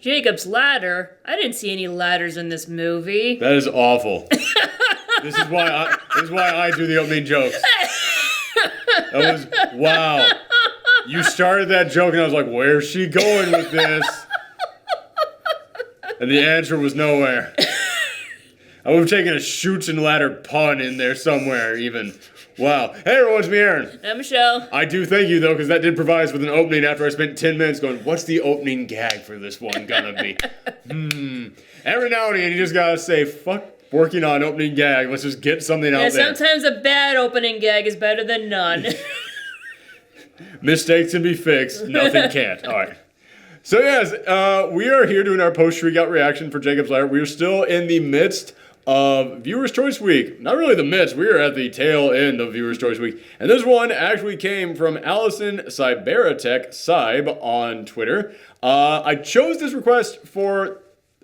Jacob's ladder? I didn't see any ladders in this movie. That is awful. This is why I do the opening jokes. That was, wow. You started that joke and I was like, where's she going with this? And the answer was nowhere. I would have taken a chutes and ladder pun in there somewhere even. Wow. Hey everyone, it's me, Aaron. I'm Michelle. I do thank you though, because that did provide us with an opening after I spent 10 minutes going, what's the opening gag for this one gonna be? Every now and again you just gotta say, fuck working on opening gag, let's just get something out there. Sometimes a bad opening gag is better than none. Mistakes can be fixed, nothing can't. Alright. So yes, we are here doing our post-Shriek Out reaction for Jacob's Ladder. We are still in the midst of Viewer's Choice Week. Not really the midst, we are at the tail end of Viewer's Choice Week. And this one actually came from Allison Cyberatech, Cybe, on Twitter. I chose this request for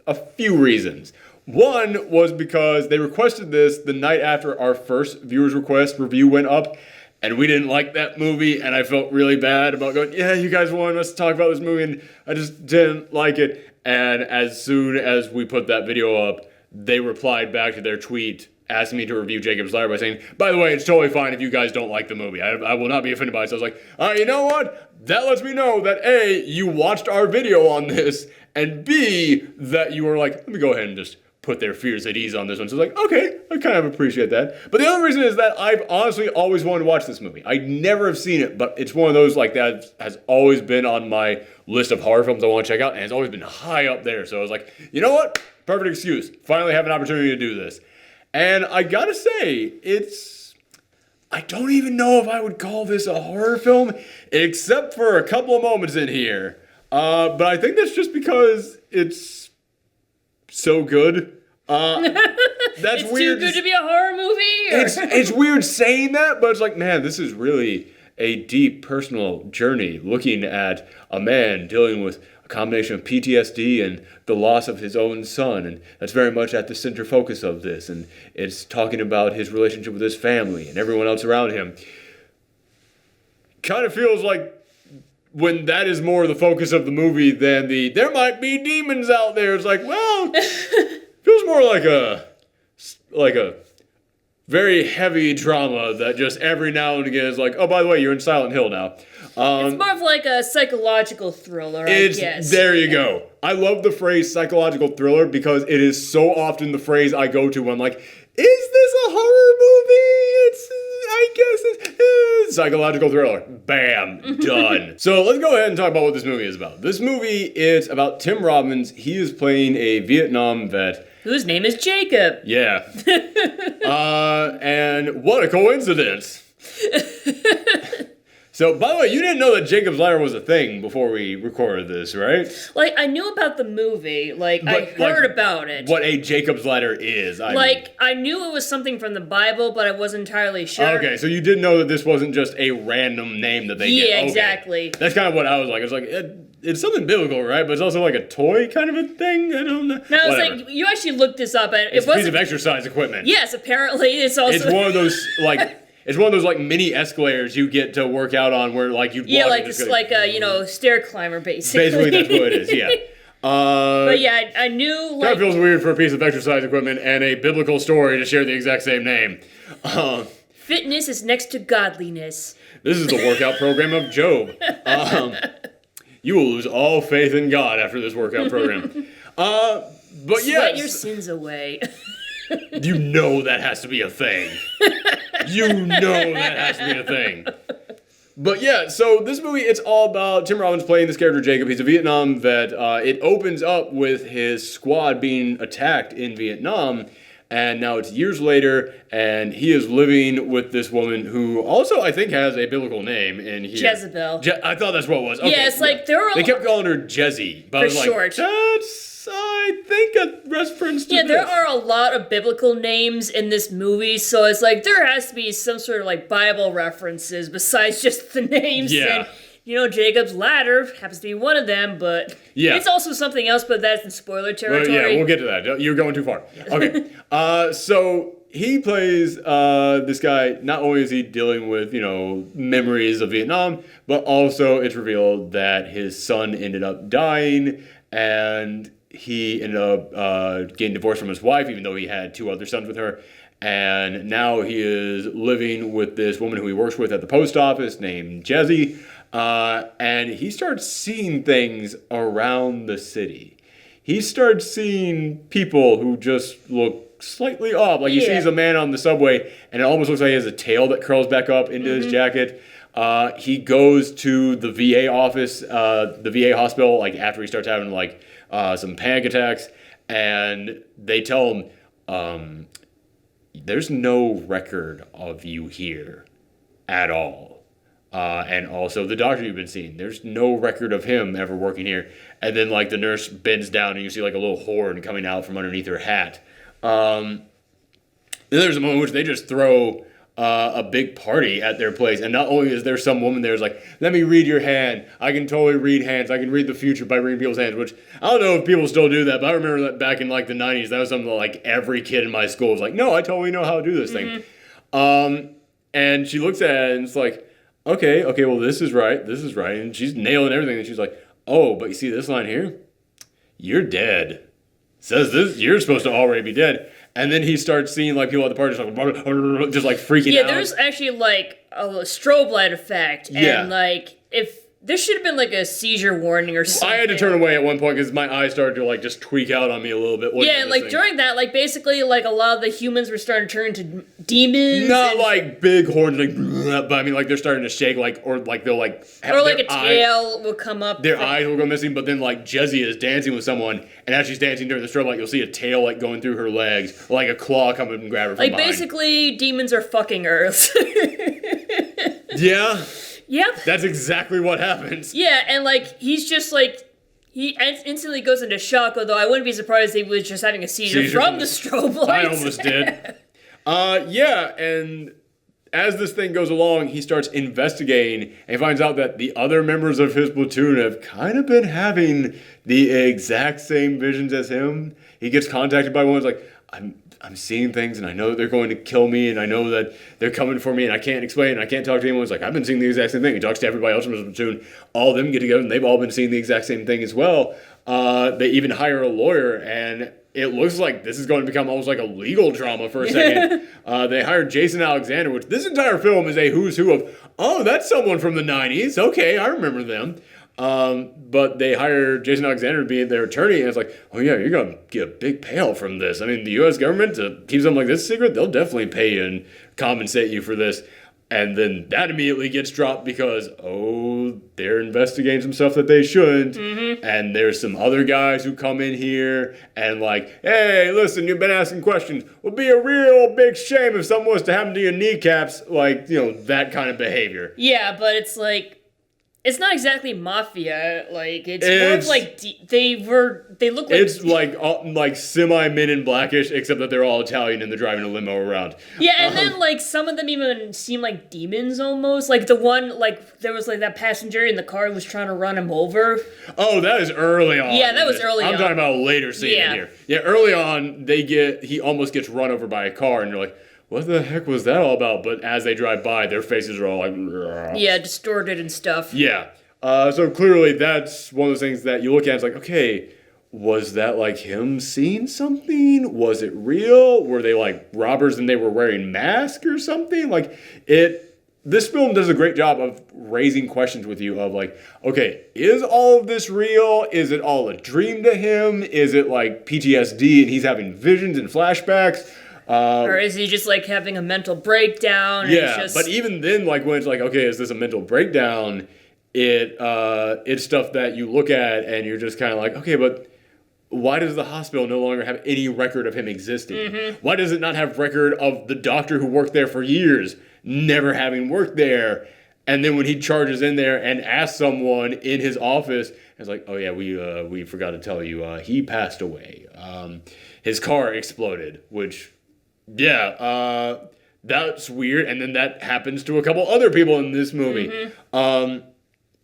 a few reasons. One was because they requested this the night after our first Viewer's Request review went up. And we didn't like that movie, and I felt really bad about going, yeah, you guys wanted us to talk about this movie, and I just didn't like it. And as soon as we put that video up, they replied back to their tweet asking me to review Jacob's Ladder by saying, by the way, it's totally fine if you guys don't like the movie. I will not be offended by it. So I was like, all right, you know what? That lets me know that A, you watched our video on this, and B, that you were like, let me go ahead and just put their fears at ease on this one. So I was like, okay, I kind of appreciate that. But the other reason is that I've honestly always wanted to watch this movie. I never have seen it, but it's one of those like that has always been on my list of horror films I want to check out, and it's always been high up there. So I was like, you know what? Perfect excuse. Finally have an opportunity to do this. And I gotta say, I don't even know if I would call this a horror film, except for a couple of moments in here. But I think that's just because it's so good. That's it's weird. Too good to be a horror movie? It's weird saying that, but it's like, man, this is really a deep personal journey looking at a man dealing with a combination of PTSD and the loss of his own son, and that's very much at the center focus of this, and it's talking about his relationship with his family and everyone else around him. Kind of feels like when that is more the focus of the movie than there might be demons out there. It's like, well, feels more like a very heavy drama that just every now and again is like, oh, by the way, you're in Silent Hill now. It's more of like a psychological thriller, I guess. There you go. I love the phrase psychological thriller because it is so often the phrase I go to when I'm like, is this a horror movie? I guess it's psychological thriller. Bam, done. So let's go ahead and talk about what this movie is about. This movie is about Tim Robbins. He is playing a Vietnam vet. Whose name is Jacob. Yeah. And what a coincidence. So, by the way, you didn't know that Jacob's Ladder was a thing before we recorded this, right? Like, I knew about the movie. I heard about it. What a Jacob's Ladder is. I knew it was something from the Bible, but I wasn't entirely sure. Okay, so you did know that this wasn't just a random name that they get. Yeah, okay. Exactly. That's kind of what I was like. I was like, it's something biblical, right? But it's also like a toy kind of a thing? I don't know. No, it's like, you actually looked this up. And it's a piece of exercise equipment. Yes, apparently it's also... It's one of those, like... It's one of those like mini escalators you get to work out on where like you like a stair climber basically. Basically that's what it is, yeah. But yeah, I knew That feels weird for a piece of exercise equipment and a biblical story to share the exact same name. Fitness is next to godliness. This is the workout program of Job. You will lose all faith in God after this workout program. But Sweat your sins away. You know that has to be a thing. You know that has to be a thing. But yeah, so this movie, it's all about Tim Robbins playing this character, Jacob. He's a Vietnam vet. It opens up with his squad being attacked in Vietnam, and now it's years later, and he is living with this woman who also, I think, has a biblical name in here. Jezebel. I thought that's what it was. Okay, yeah, it's like there were... They kept calling her Jezzy, but I was like, short. That's... I think a reference to there are a lot of biblical names in this movie, so it's like there has to be some sort of like Bible references besides just the names. Yeah. And, Jacob's Ladder happens to be one of them, but it's also something else, but that's in spoiler territory. Well, yeah, we'll get to that. You're going too far. Okay. So he plays this guy. Not only is he dealing with, memories of Vietnam, but also it's revealed that his son ended up dying. and he ended up getting divorced from his wife, even though he had 2 other sons with her. And now he is living with this woman who he works with at the post office named Jessie. And he starts seeing things around the city. He starts seeing people who just look slightly off. Like he sees a man on the subway, and it almost looks like he has a tail that curls back up into his jacket. He goes to the VA office, the VA hospital, like after he starts having like some panic attacks, and they tell him, there's no record of you here at all. And also the doctor you've been seeing, there's no record of him ever working here. And then like the nurse bends down and you see like a little horn coming out from underneath her hat. Then there's a moment in which they just throw a big party at their place. And not only is there some woman there who's like, let me read your hand. I can totally read hands. I can read the future by reading people's hands, which I don't know if people still do that, but I remember that back in like the 90s, that was something that like every kid in my school was like, no, I totally know how to do this thing. And she looks at it and it's like, okay, well, this is right. And she's nailing everything. And she's like, oh, but you see this line here? You're dead. Says this, you're supposed to already be dead. And then he starts seeing like people at the party just like freaking out. Yeah, there's actually like a strobe light effect. And like, if there should have been like a seizure warning or something. I had to turn away at one point because my eyes started to like just tweak out on me a little bit. Yeah, like during that, like basically like a lot of the humans were starting to turn into demons. Not like big horns, like, but I mean like they're starting to shake, like, or like they'll like have or like a tail will come up. Their eyes will go missing, but then like Jessie is dancing with someone, and as she's dancing during the strobe light, you'll see a tail like going through her legs, or like a claw come up and grab her from behind. Basically, demons are fucking Earth. Yeah. Yep. That's exactly what happens. Yeah, and like he's just like he instantly goes into shock. Although I wouldn't be surprised if he was just having a seizure from the strobe lights. I almost did. Yeah, and as this thing goes along, he starts investigating and he finds out that the other members of his platoon have kind of been having the exact same visions as him. He gets contacted by one who's like, I'm seeing things and I know that they're going to kill me and I know that they're coming for me and I can't explain and I can't talk to anyone. It's like, I've been seeing the exact same thing. He talks to everybody else from his platoon. All of them get together and they've all been seeing the exact same thing as well. They even hire a lawyer and it looks like this is going to become almost like a legal drama for a second. They hired Jason Alexander, which this entire film is a who's who of, oh, that's someone from the 90s. Okay, I remember them. But they hired Jason Alexander to be their attorney, and it's like, oh yeah, you're going to get a big payoff from this. I mean, the U.S. government, to keep something like this secret, they'll definitely pay you and compensate you for this. And then that immediately gets dropped because, oh, they're investigating some stuff that they shouldn't. Mm-hmm. And there's some other guys who come in here and like, hey, listen, you've been asking questions. Would be a real big shame if something was to happen to your kneecaps. Like, you know, that kind of behavior. Yeah, but it's like, it's not exactly mafia. Like it's more of like they look like it's like semi Men in Blackish, except that they're all Italian and they're driving a limo around. Yeah, and then like some of them even seem like demons almost. Like the one like there was like that passenger in the car who was trying to run him over. Oh, that is early on. Yeah, that was early on. I'm talking about a later scene in here. Yeah, early on he almost gets run over by a car and you're like, what the heck was that all about? But as they drive by, their faces are all like... Yeah, distorted and stuff. Yeah. So clearly that's one of those things that you look at and it's like, okay, was that like him seeing something? Was it real? Were they like robbers and they were wearing masks or something? Like this film does a great job of raising questions with you of like, okay, is all of this real? Is it all a dream to him? Is it like PTSD and he's having visions and flashbacks? Or is he just like having a mental breakdown? Yeah, but even then, like when it's like, okay, is this a mental breakdown? It's stuff that you look at and you're just kind of like, okay, but why does the hospital no longer have any record of him existing? Mm-hmm. Why does it not have record of the doctor who worked there for years never having worked there? And then when he charges in there and asks someone in his office, it's like, oh yeah, we forgot to tell you, he passed away. His car exploded, which... Yeah, that's weird, and then that happens to a couple other people in this movie. Mm-hmm.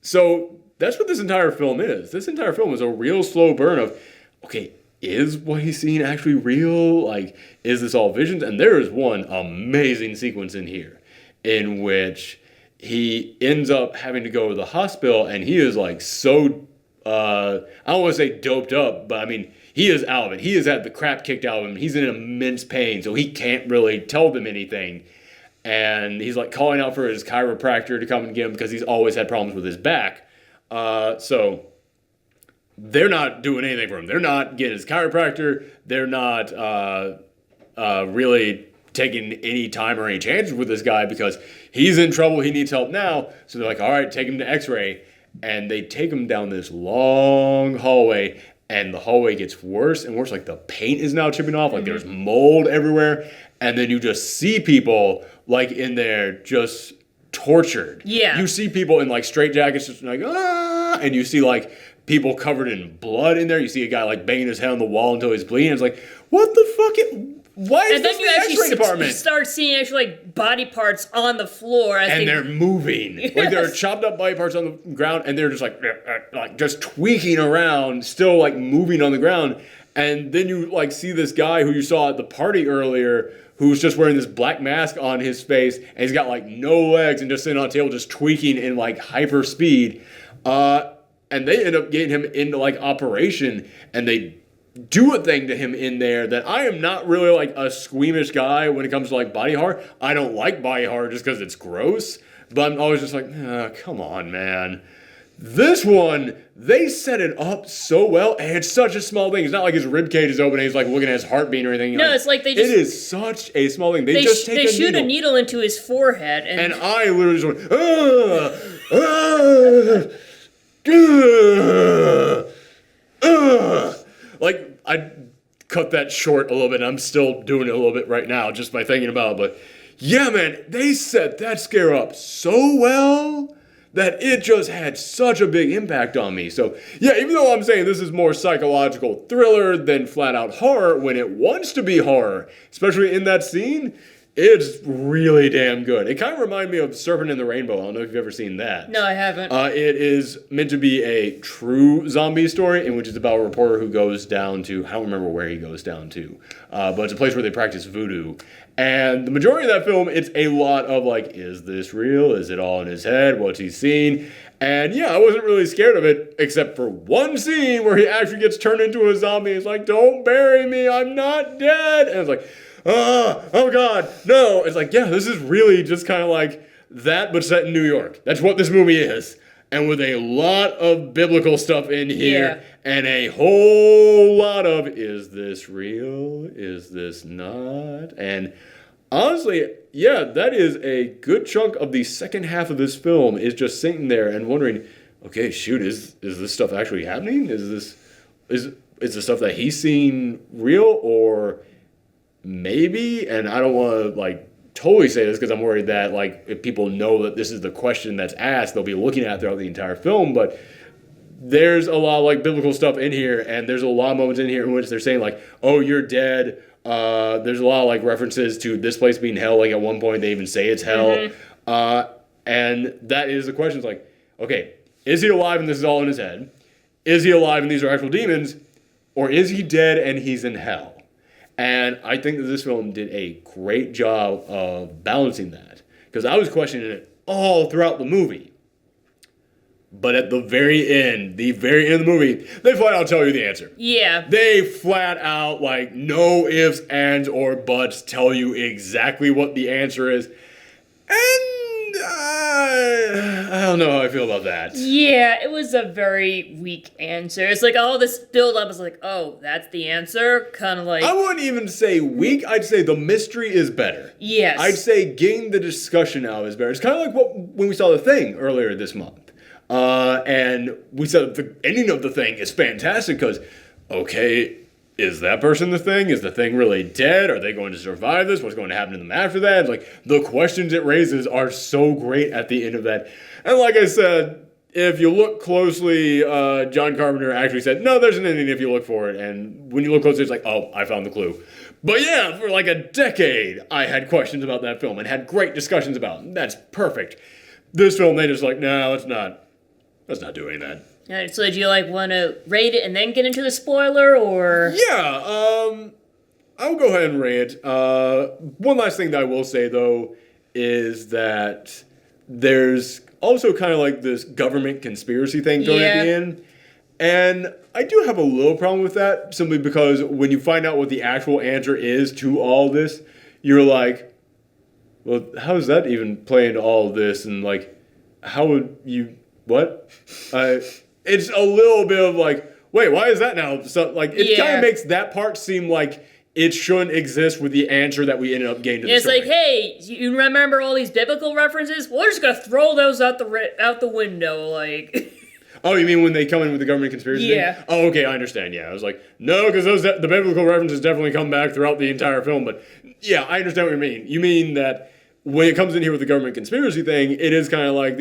So that's what this entire film is. This entire film is a real slow burn of, okay, is what he's seeing actually real? Like, is this all visions? And there is one amazing sequence in here in which he ends up having to go to the hospital, and he is like so I don't want to say doped up, but I mean, he is out of it. He has had the crap kicked out of him. He's in immense pain, so he can't really tell them anything. And he's like calling out for his chiropractor to come and get him because he's always had problems with his back. So they're not doing anything for him. They're not getting his chiropractor. They're not really taking any time or any chances with this guy because he's in trouble. He needs help now. So they're like, all right, take him to X-ray. And they take him down this long hallway, and the hallway gets worse and worse. Like the paint is now chipping off. Like there's mold everywhere. And then you just see people like in there just tortured. Yeah. You see people in like straitjackets just like, ah, and you see like people covered in blood in there. You see a guy like banging his head on the wall until he's bleeding. It's like, what the fuck? Why is this the X-ray department? You start seeing actually like body parts on the floor. And they're moving. Yes. Like there are chopped up body parts on the ground and they're just like just tweaking around, still like moving on the ground. And then you like see this guy who you saw at the party earlier who's just wearing this black mask on his face and he's got like no legs and just sitting on a table just tweaking in like hyper speed. And they end up getting him into like operation and they do a thing to him in there that I am not really like a squeamish guy when it comes to like body horror. I don't like body horror just because it's gross, but I'm always just like, come on, man. This one, they set it up so well, and it's such a small thing. It's not like his rib cage is open and he's like looking at his heartbeat or anything. No, it's like they just... It is such a small thing. They just take a needle. They shoot a needle into his forehead. And I literally just went, like, I cut that short a little bit, and I'm still doing it a little bit right now just by thinking about it. But yeah, man, they set that scare up so well that it just had such a big impact on me. So yeah, even though I'm saying this is more psychological thriller than flat out horror, when it wants to be horror, especially in that scene, it's really damn good. It kind of reminded me of Serpent in the Rainbow. I don't know if you've ever seen that. No, I haven't. It is meant to be a true zombie story in which it's about a reporter who goes down to, I don't remember where he goes down to, but it's a place where they practice voodoo. And the majority of that film, it's a lot of like, is this real? Is it all in his head? What's he seen? And yeah, I wasn't really scared of it, except for one scene where he actually gets turned into a zombie. He's like, don't bury me, I'm not dead. And it's like, oh God, no. It's like, yeah, this is really just kind of like that, but set in New York. That's what this movie is. And with a lot of biblical stuff in here, and a whole lot of, is this real? Is this not? And honestly, yeah, that is a good chunk of the second half of this film is just sitting there and wondering, okay, shoot, is this stuff actually happening? Is the stuff that he's seen real, or maybe? And I don't want to like totally say this because I'm worried that like if people know that this is the question that's asked, they'll be looking at it throughout the entire film. But there's a lot of like biblical stuff in here, and there's a lot of moments in here in which they're saying like, oh, you're dead. There's a lot of like references to this place being hell. Like at one point they even say it's hell. And that is the question. It's like, okay, is he alive and this is all in his head? Is he alive and these are actual demons? Or is he dead and he's in hell? And I think that this film did a great job of balancing that. Because I was questioning it all throughout the movie. But at the very end of the movie, they flat out tell you the answer. Yeah. They flat out, like, no ifs, ands, or buts, tell you exactly what the answer is. And I don't know how I feel about that. Yeah, it was a very weak answer. It's like all this build-up is like, oh, that's the answer? Kind of like... I wouldn't even say weak. I'd say the mystery is better. Yes. I'd say getting the discussion out is better. It's kind of like when we saw The Thing earlier this month. And we said the ending of The Thing is fantastic because, okay, is that person the Thing? Is the Thing really dead? Are they going to survive this? What's going to happen to them after that? It's like the questions it raises are so great at the end of that. And like I said, if you look closely, John Carpenter actually said, no, there's an ending if you look for it. And when you look closely, it's like, oh, I found the clue. But yeah, for like a decade, I had questions about that film and had great discussions about it. That's perfect. This film, they just like, no, let's not doing that. All right, so do you like want to rate it and then get into the spoiler, or? Yeah, I'll go ahead and rate it. One last thing that I will say, though, is that there's also kind of like this government conspiracy thing going at the end. And I do have a little problem with that, simply because when you find out what the actual answer is to all this, you're like, well, how does that even play into all of this? And like, how would you, what? It's a little bit of like, wait, why is that now? So like, it kind of makes that part seem like it shouldn't exist with the answer that we ended up getting to the story. It's like, hey, you remember all these biblical references? We're just gonna throw those out the window, like. Oh, you mean when they come in with the government conspiracy thing? Oh, okay, I understand. Yeah, I was like, no, because the biblical references definitely come back throughout the entire film. But yeah, I understand what you mean. You mean that when it comes in here with the government conspiracy thing, it is kind of like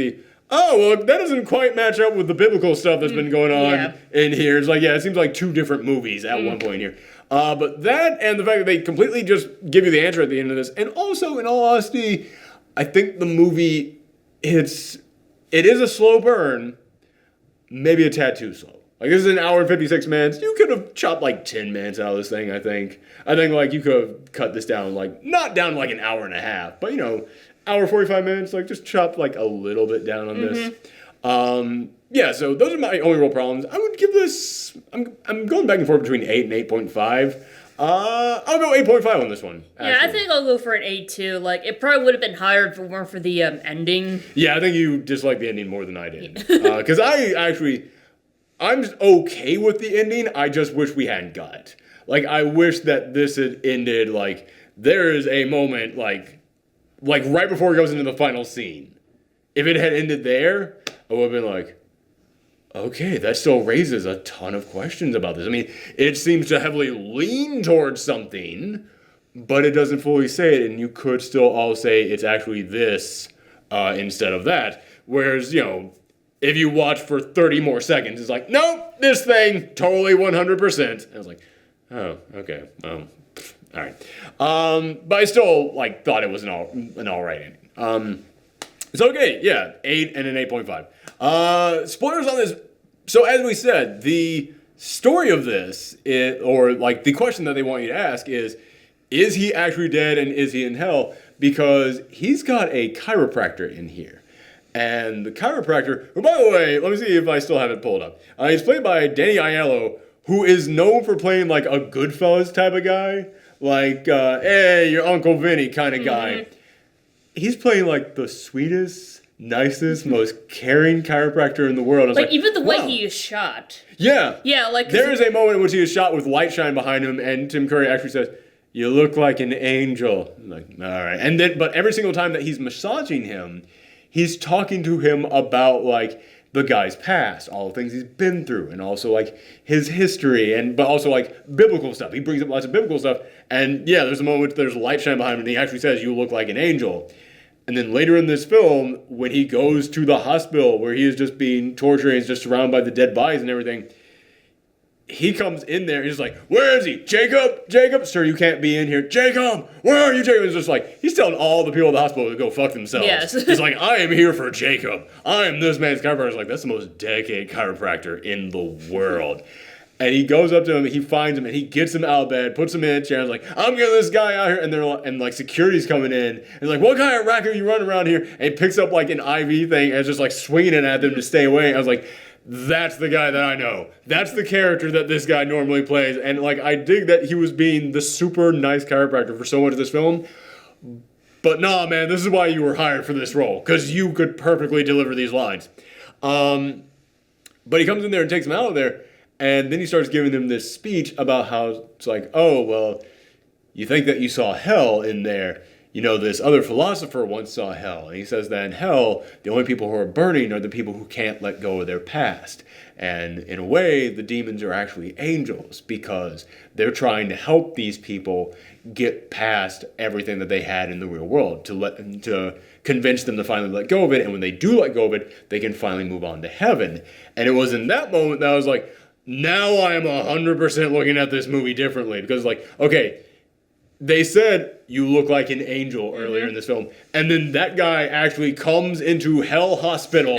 well, that doesn't quite match up with the biblical stuff that's been going on in here. It's like, it seems like two different movies at one point here. But that and the fact that they completely just give you the answer at the end of this, and also, in all honesty, I think the movie, it is a slow burn, maybe a tad too slow. Like, this is an hour and 56 minutes. You could have chopped like 10 minutes out of this thing, I think. I think like you could have cut this down, like, not down like an hour and a half, but hour 45 minutes, like just chop like a little bit down on this. So those are my only real problems. I would give this, I'm going back and forth between 8 and 8.5. I'll go 8.5 on this one. Actually. Yeah, I think I'll go for an 8 too. Like, it probably would have been higher if it weren't for the ending. Yeah, I think you dislike the ending more than I did. Because I'm okay with the ending. I just wish we hadn't got it. Like, I wish that this had ended, like, there is a moment, like right before it goes into the final scene. If it had ended there, I would have been like, okay, that still raises a ton of questions about this. I mean, it seems to heavily lean towards something, but it doesn't fully say it, and you could still all say it's actually this instead of that. Whereas, if you watch for 30 more seconds, it's like, nope, this thing, totally 100%. And I was like, oh, okay, all right. But I still, thought it was an all right ending. So, okay, 8 and an 8.5. Spoilers on this. So, as we said, the story of this, the question that they want you to ask is he actually dead and is he in hell? Because he's got a chiropractor in here. And the chiropractor, who, by the way, let me see if I still have it pulled up. He's played by Danny Aiello, who is known for playing, a Goodfellas type of guy. Hey, your Uncle Vinny kind of guy. He's playing, the sweetest, nicest, most caring chiropractor in the world. Even the way he is shot. Yeah. Yeah, there is a moment in which he is shot with light shine behind him, and Tim Curry actually says, "You look like an angel." I'm like, all right. And then, but every single time that he's massaging him, he's talking to him about, the guy's past, all the things he's been through, and also, his history, but also, biblical stuff. He brings up lots of biblical stuff, and, there's a moment there's light shine behind him, and he actually says, "You look like an angel." And then later in this film, when he goes to the hospital where he is just being tortured and he's just surrounded by the dead bodies and everything, he comes in there and he's like, "Where is he? Jacob? Jacob? Sir, you can't be in here. Jacob! Where are you, Jacob?" It's just he's telling all the people at the hospital to go fuck themselves. Yes. He's like, "I am here for Jacob. I am this man's chiropractor." It's that's the most dedicated chiropractor in the world. And he goes up to him, he finds him, and he gets him out of bed, puts him in a chair, and is like, "I'm getting this guy out here." And security's coming in. And like, "What kind of racket are you running around here?" And he picks up an IV thing and is just swinging it at them to stay away. I was like, that's the guy that I know. That's the character that this guy normally plays. And I dig that he was being the super nice chiropractor for so much of this film. But nah, man, this is why you were hired for this role, because you could perfectly deliver these lines. But he comes in there and takes him out of there. And then he starts giving them this speech about how it's oh, well, you think that you saw hell in there. This other philosopher once saw hell. And he says that in hell, the only people who are burning are the people who can't let go of their past. And in a way, the demons are actually angels because they're trying to help these people get past everything that they had in the real world, to convince them to finally let go of it. And when they do let go of it, they can finally move on to heaven. And it was in that moment that I was like, now I am 100% looking at this movie differently. Because okay, they said you look like an angel earlier in this film. And then that guy actually comes into Hell Hospital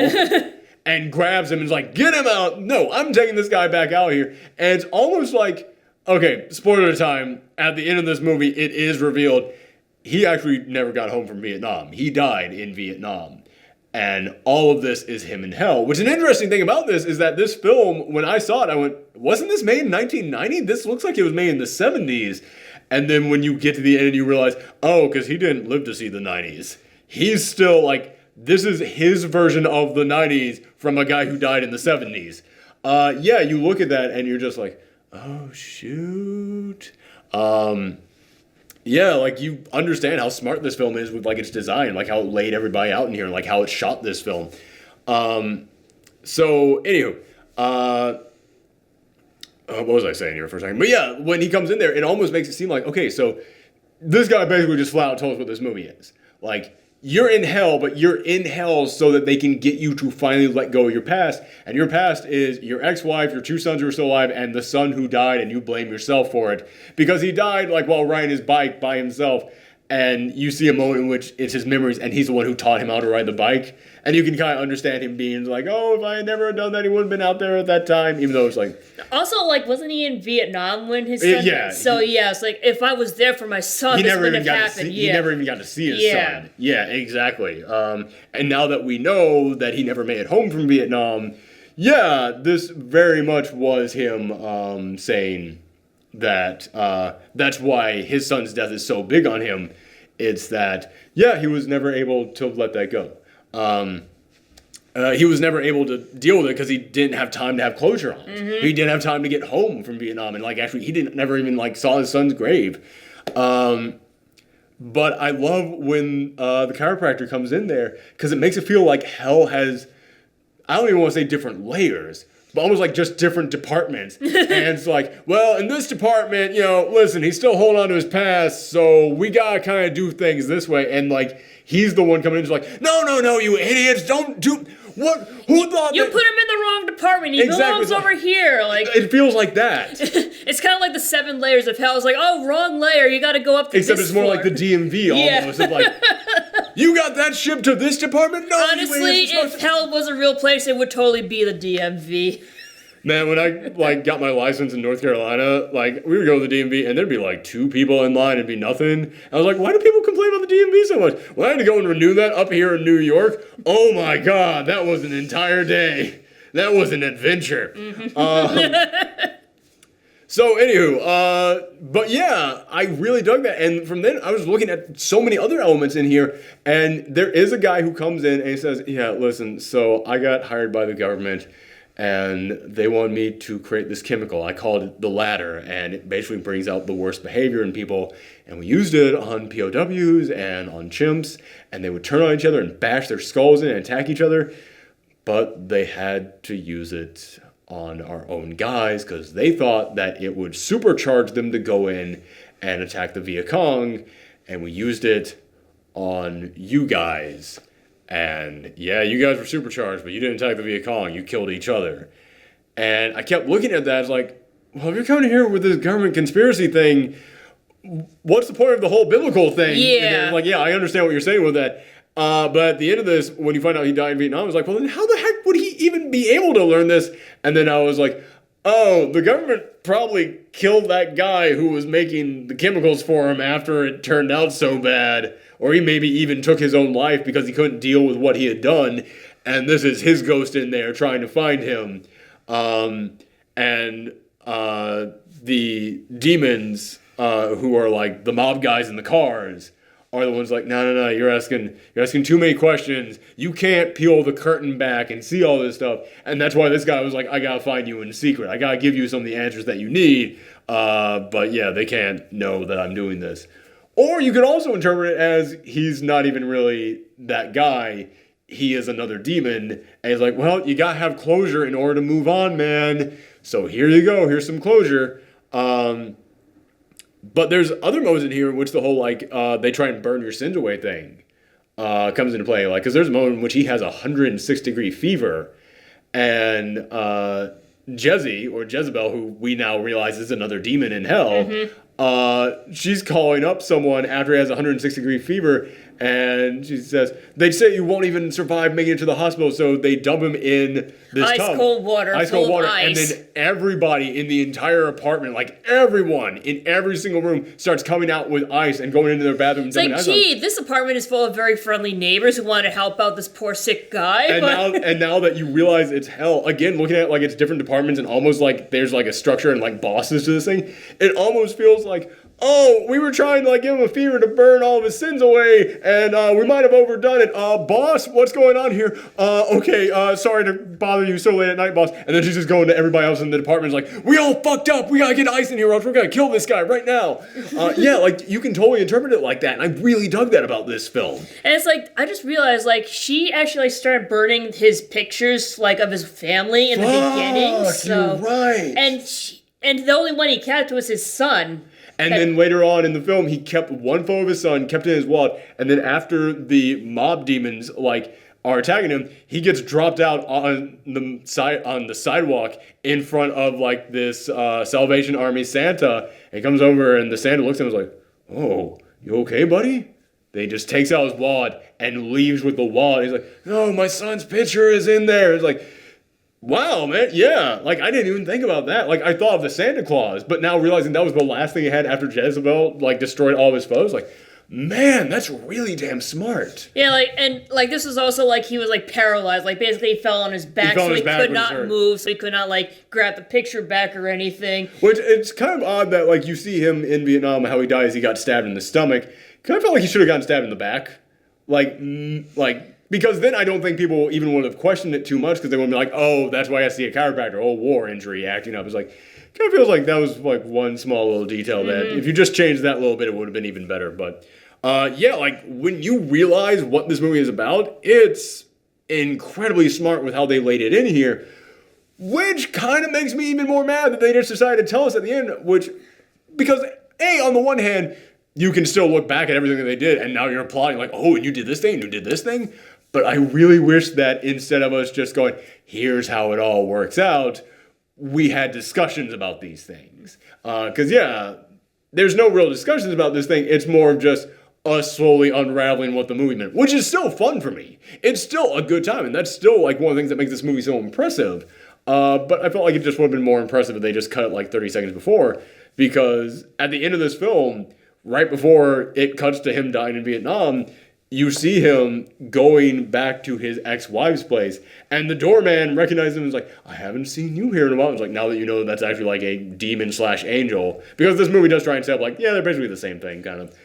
and grabs him and is like, "Get him out." No, I'm taking this guy back out here. And it's almost okay, spoiler time, at the end of this movie, it is revealed he actually never got home from Vietnam. He died in Vietnam. And all of this is him in hell. Which, an interesting thing about this is that this film, when I saw it, I went, wasn't this made in 1990? This looks like it was made in the 70s. And then when you get to the end, you realize, oh, because he didn't live to see the 90s. He's still like, this is his version of the 90s from a guy who died in the 70s. Yeah, you look at that and you're just like, oh, shoot. Yeah, like, you understand how smart this film is with, like, its design, like, how it laid everybody out in here, like, how it shot this film. So, anywho, what was I saying here for a second? But yeah, when he comes in there, it almost makes it seem like, okay, so this guy basically just flat out told us what this movie is. Like, you're in hell, but you're in hell so that they can get you to finally let go of your past. And your past is your ex-wife, your 2 sons who are still alive, and the son who died, and you blame yourself for it. Because he died, like, while riding his bike by himself. And you see a moment in which it's his memories, and he's the one who taught him how to ride the bike. And you can kind of understand him being like, oh, if I had never done that, he wouldn't have been out there at that time. Even though it's like... Also, like, wasn't he in Vietnam when his son... Yeah. So, yeah, it's like, if I was there for my son, this wouldn't have happened. He never even got to see his son. Yeah, exactly. And now that we know that he never made it home from Vietnam, yeah, this very much was him saying that that's why his son's death is so big on him. It's that, yeah, he was never able to let that go. He was never able to deal with it because he didn't have time to have closure on it. Mm-hmm. He didn't have time to get home from Vietnam, and like actually, he never even like saw his son's grave. But I love when the chiropractor comes in there because it makes it feel like hell has, I don't even want to say different layers, but almost like just different departments. And it's like, well, in this department, you know, listen, he's still holding on to his past, so we gotta kind of do things this way. And like, he's the one coming in just like, no, you idiots, don't do, what, who thought you put him in the wrong department, he belongs over here. Like, it feels like that. It's kind of like the 7 layers of hell. It's like, oh, wrong layer, you gotta go up to Except this it's more floor. like the DMV almost. Yeah. Of like, you got that shipped to this department? No, honestly, if hell was a real place, it would totally be the DMV. Man, when I like got my license in North Carolina, like we would go to the DMV and there'd be like 2 people in line and be nothing. I was like, why do people complain about the DMV so much? When I had to go and renew that up here in New York, oh my God, that was an entire day. That was an adventure. Mm-hmm. So anywho, but yeah, I really dug that. And from then I was looking at so many other elements in here, and there is a guy who comes in and he says, yeah, listen, so I got hired by the government and they wanted me to create this chemical. I called it the ladder, and it basically brings out the worst behavior in people. And we used it on POWs and on chimps, and they would turn on each other and bash their skulls in and attack each other. But they had to use it on our own guys because they thought that it would supercharge them to go in and attack the Viet Cong. And we used it on you guys. And yeah, you guys were supercharged, but you didn't attack the Viet Cong. You killed each other. And I kept looking at that. It's like, well, if you're coming here with this government conspiracy thing, what's the point of the whole biblical thing? Yeah. And then, like, yeah, I understand what you're saying with that. But at the end of this, when you find out he died in Vietnam, I was like, well, then how the heck would he even be able to learn this? And then I was like, oh, the government probably killed that guy who was making the chemicals for him after it turned out so bad. Or he maybe even took his own life because he couldn't deal with what he had done. And this is his ghost in there trying to find him. And the demons who are like the mob guys in the cars are the ones like, no, you're asking too many questions. You can't peel the curtain back and see all this stuff. And that's why this guy was like, I gotta find you in secret. I gotta give you some of the answers that you need. But yeah, they can't know that I'm doing this. Or you could also interpret it as he's not even really that guy. He is another demon. And he's like, well, you gotta have closure in order to move on, man. So here you go. Here's some closure. But there's other moments in here in which the whole, like, they try and burn your sins away thing comes into play. Like, because there's a moment in which he has a 106-degree fever. And Jezebel, who we now realize is another demon in hell, she's calling up someone after he has a 106-degree fever, and she says, they say you won't even survive making it to the hospital, so they dump him in this tub. Cold water. Ice cold water. And then everybody in the entire apartment, like everyone in every single room, starts coming out with ice and going into their bathroom. It's like, gee, this apartment is full of very friendly neighbors who want to help out this poor sick guy. And now that you realize it's hell, again, looking at like it's different departments and almost like there's like a structure and like bosses to this thing, it almost feels like, oh, we were trying to like give him a fever to burn all of his sins away, and we might have overdone it. Boss, what's going on here? Okay, sorry to bother you so late at night, boss. And then she's just going to everybody else in the department, like, we all fucked up. We gotta get ice in here, or else we're gonna kill this guy right now. Yeah, like you can totally interpret it like that, and I really dug that about this film. And it's like I just realized, like she actually like, started burning his pictures, like of his family in the beginning. So you're right. And the only one he kept was his son. And then later on in the film, he kept one photo of his son, kept it in his wallet, and then after the mob demons like are attacking him, he gets dropped out on the sidewalk in front of like this Salvation Army Santa. And he comes over, and the Santa looks at him and is like, "Oh, you okay, buddy?" Then he just takes out his wallet and leaves with the wallet. He's like, "No, my son's picture is in there." It's like, wow, man, yeah. Like, I didn't even think about that. Like, I thought of the Santa Claus, but now realizing that was the last thing he had after Jezebel, like, destroyed all of his photos, like, man, that's really damn smart. Yeah, like, this was also, like, he was, like, paralyzed. Like, basically he fell on his back, so he could not move, so he could not, like, grab the picture back or anything. Which, it's kind of odd that, like, you see him in Vietnam, how he dies, he got stabbed in the stomach. Kind of felt like he should have gotten stabbed in the back. Because then I don't think people even would have questioned it too much, because they wouldn't be like, oh, that's why I see a chiropractor, oh, war injury acting up. It's like, kind of feels like that was like one small little detail that if you just changed that little bit, it would have been even better. But yeah, like when you realize what this movie is about, it's incredibly smart with how they laid it in here, which kind of makes me even more mad that they just decided to tell us at the end, because on the one hand, you can still look back at everything that they did, and now you're applauding like, oh, and you did this thing, and you did this thing. But I really wish that instead of us just going, here's how it all works out, we had discussions about these things. Because, yeah, there's no real discussions about this thing. It's more of just us slowly unraveling what the movie meant, which is still fun for me. It's still a good time, and that's still like one of the things that makes this movie so impressive. But I felt like it just would have been more impressive if they just cut it like 30 seconds before, because at the end of this film, right before it cuts to him dying in Vietnam, you see him going back to his ex-wife's place, and the doorman recognizes him and is like, I haven't seen you here in a while. It's like, now that you know that's actually like a demon/angel, because this movie does try and set up like, yeah, they're basically the same thing, kind of.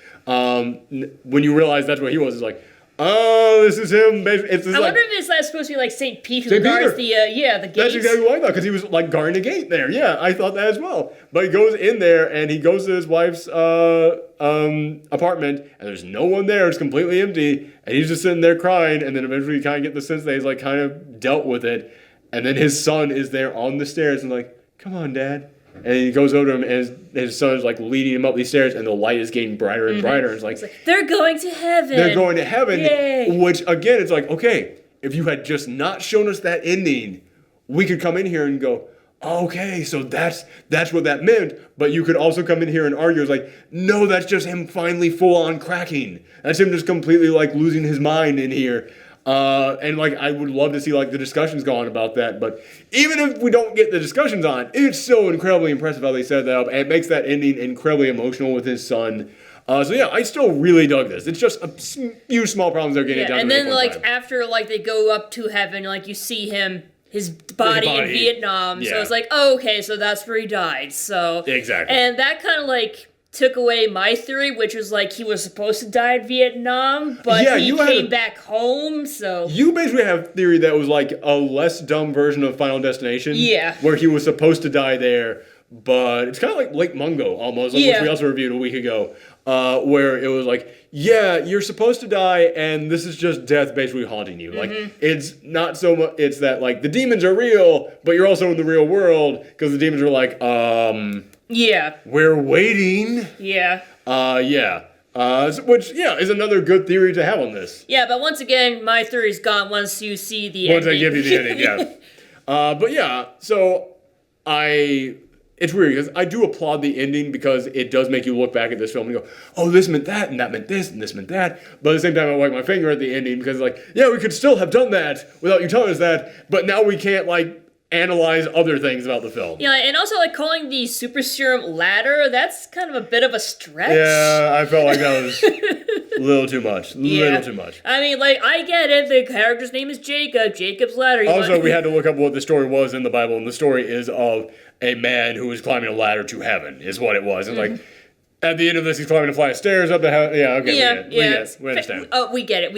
When you realize that's what he was, it's like, oh, this is him. I wonder if it's supposed to be like St. Pete who guards the gates. That's exactly what I thought, because he was like guarding the gate there. Yeah, I thought that as well. But he goes in there, and he goes to his wife's apartment, and there's no one there. It's completely empty, and he's just sitting there crying, and then eventually you kind of get the sense that he's like kind of dealt with it, and then his son is there on the stairs and like, come on, Dad. And he goes over to him, and his son is like leading him up these stairs, and the light is getting brighter and brighter. And it's like, they're going to heaven. They're going to heaven. Yay. Which, again, it's like, okay, if you had just not shown us that ending, we could come in here and go, okay, so that's what that meant. But you could also come in here and argue, it's like, no, that's just him finally full on cracking. That's him just completely like losing his mind in here. And like, I would love to see like the discussions go on about that, but even if we don't get the discussions on, it's so incredibly impressive how they set that up, and it makes that ending incredibly emotional with his son. So yeah, I still really dug this. It's just a few small problems they're getting down. And then like after like they go up to heaven, like you see his body in Vietnam. Yeah. So it's like, oh, okay, so that's where he died. So exactly. And that kind of like took away my theory, which was like he was supposed to die in Vietnam, but he came back home, so... You basically have a theory that was like a less dumb version of Final Destination. Yeah. Where he was supposed to die there, but it's kind of like Lake Mungo, almost, like which we also reviewed a week ago, where it was like, yeah, you're supposed to die, and this is just death basically haunting you. Like, it's not so much, it's that, like, the demons are real, but you're also in the real world, because the demons are like, yeah. We're waiting. Yeah. Which, is another good theory to have on this. Yeah, but once again, my theory's gone once you see the ending. Once I give you the ending, yeah. But yeah, so it's weird because I do applaud the ending because it does make you look back at this film and go, oh, this meant that, and that meant this, and this meant that. But at the same time, I wag my finger at the ending because, like, yeah, we could still have done that without you telling us that, but now we can't, like, analyze other things about the film. Yeah, and also, like, calling the super serum ladder, that's kind of a bit of a stretch. Yeah, I felt like that was a little too much. Little too much. I mean, like, I get it. The character's name is Jacob. Jacob's ladder. Also, we had to look up what the story was in the Bible, and the story is of a man who was climbing a ladder to heaven, is what it was. And, like, at the end of this, he's climbing a flight of stairs up the house. Yeah, okay, we understand. Oh, we get it.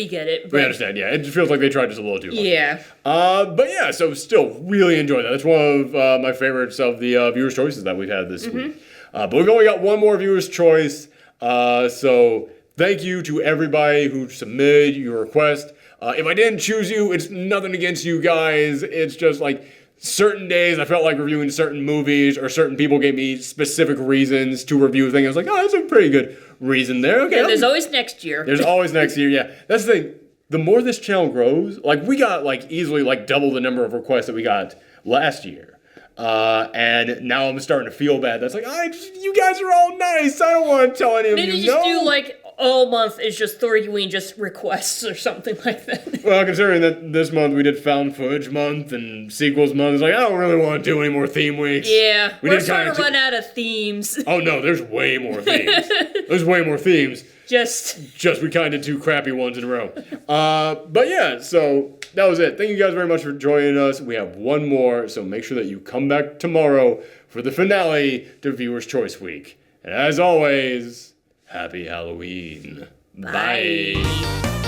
But... We understand, yeah. It just feels like they tried just a little too much. Yeah. But yeah, so still really enjoyed that. That's one of my favorites of the viewer's choices that we've had this week. But we've only got one more viewer's choice. So thank you to everybody who submitted your request. If I didn't choose you, it's nothing against you guys. It's just like certain days I felt like reviewing certain movies, or certain people gave me specific reasons to review things. I was like, oh, that's a pretty good reason there. Okay. Yeah, there's always next year. There's always next year, yeah. That's the thing. The more this channel grows, like, we got, like, easily, like, double the number of requests that we got last year. And now I'm starting to feel bad. That's like, you guys are all nice. I don't want to tell any of you no. Maybe just do, like, all month is just THORGIWEEN just requests or something like that. Well, considering that this month we did found footage month and sequels month, it's like, I don't really want to do any more theme weeks. Yeah, we're starting to run out of themes. Oh no, there's way more themes. There's way more themes. Just we kind of did 2 crappy ones in a row. But yeah, so that was it. Thank you guys very much for joining us. We have one more, so make sure that you come back tomorrow for the finale to Viewer's Choice Week. And as always, Happy Halloween. Bye.